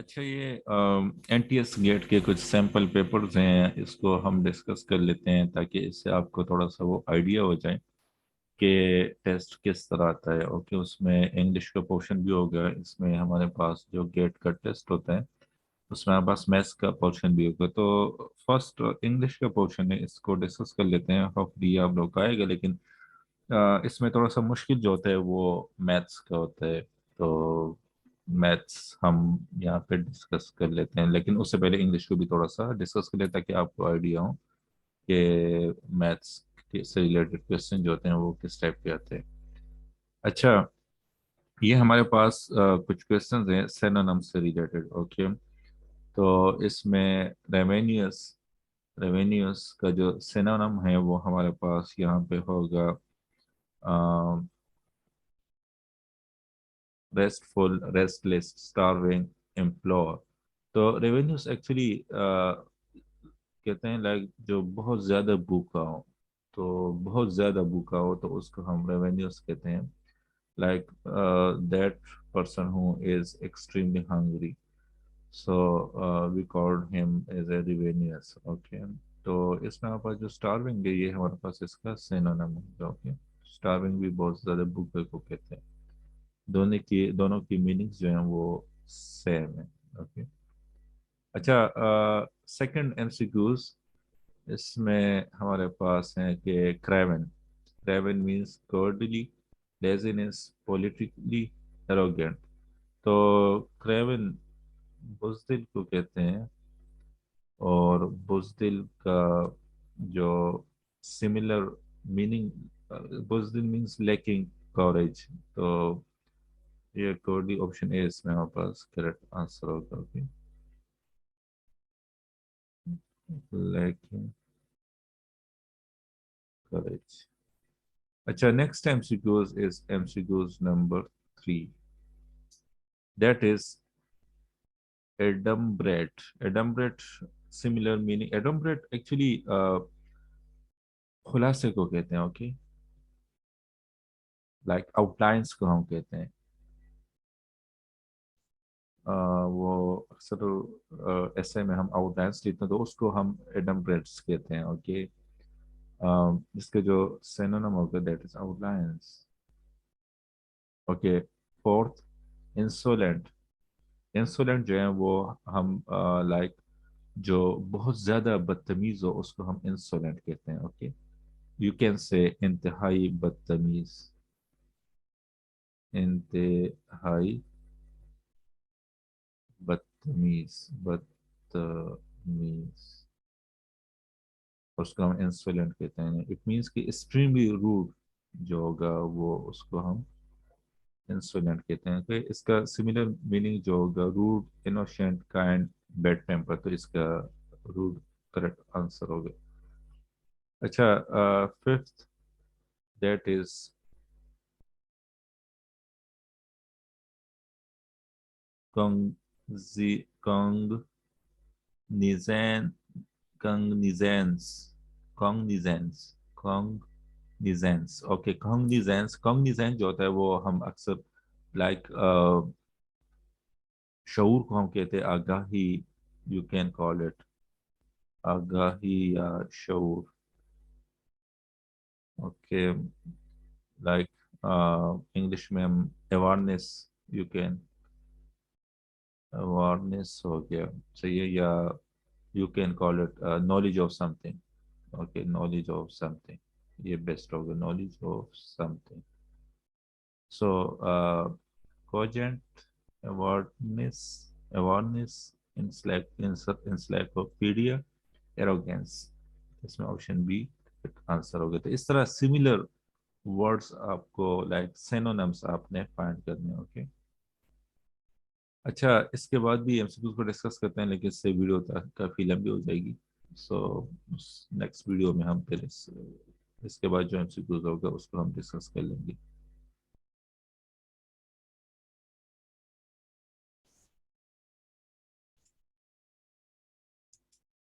अच्छा, ये NTS gate के कुछ सैम्पल पेपर्स हैं, इसको हम डिस्कस कर लेते हैं ताकि इससे आपको थोड़ा सा वो आइडिया हो जाए कि टेस्ट किस तरह आता है। ओके, उसमें इंग्लिश का पोर्शन भी होगा, इसमें हमारे पास जो गेट का टेस्ट होता है उसमें हमारे पास मैथ्स का पोर्शन भी होगा। तो फर्स्ट इंग्लिश का पोर्शन है, इसको डिस्कस कर लेते हैं। होपफुली आप लोग का आएगा, लेकिन इसमें थोड़ा सा मुश्किल जो होता है वो मैथ्स का होता है। तो मैथ्स हम यहाँ पे डिस्कस कर लेते हैं, लेकिन उससे पहले इंग्लिश को भी थोड़ा सा डिस्कस कर लेते हैं ताकि आपको आइडिया हो कि मैथ्स से रिलेटेड क्वेश्चन जो होते हैं वो किस टाइप के आते हैं। अच्छा, ये हमारे पास कुछ क्वेश्चन हैं सिनोनिम से रिलेटेड। ओके, तो इसमें रेवेन्यूस रेवेन्यूस का जो सिनोनिम है वो हमारे पास यहाँ पे होगा रेस्टफुल, रेस्टलेस, स्टारविंग, एम्प्लॉय। तो रेवेन्यूस एक्चुअली कहते हैं लाइक जो बहुत ज़्यादा भूखा हो, तो बहुत ज़्यादा भूखा हो तो उसको हम रेवेन्यूस कहते हैं। Like that person who is extremely hungry, so we called him as a ravenous. Okay, तो इसमें हमारे पास जो स्टारविंग है ये हमारे पास इसका सिनोनिम है। ओके, स्टारविंग भी बहुत ज़्यादा भूखे को कहते हैं। दोनों की मीनिंग्स जो हैं वो सेम है। ओके, अच्छा, सेकंड एमसीक्यूज इसमें हमारे पास है कि craven. Craven means cowardly, laziness, politically arrogant. तो क्रेवन बुज़दिल को कहते हैं, और बुज़दिल का जो सिमिलर मीनिंग, बुज़दिल मीन्स लैकिंग कॉरेज। तो ये कोडी ऑप्शन ए इसमें हमारे पास करेक्ट आंसर होगा। Okay, lacking courage. अच्छा, next MCQs is MCQs number 3, that is adumbrate. Adumbrate similar meaning. Adumbrate actually खुलासे को कहते हैं। ओके, लाइक आउटलाइंस को हम कहते हैं। वो अक्सर ऐसे में हम आउटलाइंस लिखते हैं तो उसको हम एडम्ब्रेट्स कहते हैं। ओके, इसके जो सिनोनिम होगा that is outlines. Okay, fourth, insolent. Insolent जो है वो हम लाइक जो बहुत ज्यादा बदतमीज हो उसको हम इंसोलेंट कहते हैं। ओके, यू कैन से इंतहाई बदतमीज, इंतहाई बदतमीज, बदतमीज, उसको हम इंसोलेंट कहते हैं। इट मीन्स कि एक्सट्रीमली रूड जो होगा वो उसको हम इंसोलेंट कहते हैं। कि इसका सिमिलर मीनिंग जो होगा rude, innocent, kind, bad temper. तो इसका रूड करेक्ट आंसर होगा। अच्छा, फिफ्थ, दैट इज कॉन्जी cognizance. Cognizance cognizance cognizance. Okay, cognizance. Cognizance जो होता है वो हम अक्सर लाइक शऊर को हम कहते हैं आगाही। यू कैन कॉल इट आगाही या शऊर। ओके, लाइक इंग्लिश में हम अवेयरनेस, यू कैन अवेयरनेस हो गया सही है, या you can call it knowledge of something. Okay, knowledge of something ये बेस्ट होगा, knowledge of something. So cogent, awareness, awareness, encyclopedia, arrogance। इसमें ऑप्शन बी आंसर हो गया। तो इस तरह सिमिलर वर्ड्स आपको लाइक सिनोनिम्स आपने फाइंड करने हैं। ओके, अच्छा, इसके बाद भी एमसीक्यूज को डिस्कस करते हैं, लेकिन इससे वीडियो काफ़ी लंबी हो जाएगी। सो नेक्स्ट वीडियो में हम फिर इसके बाद जो एमसीक्यूज होगा उसको हम डिस्कस कर लेंगे।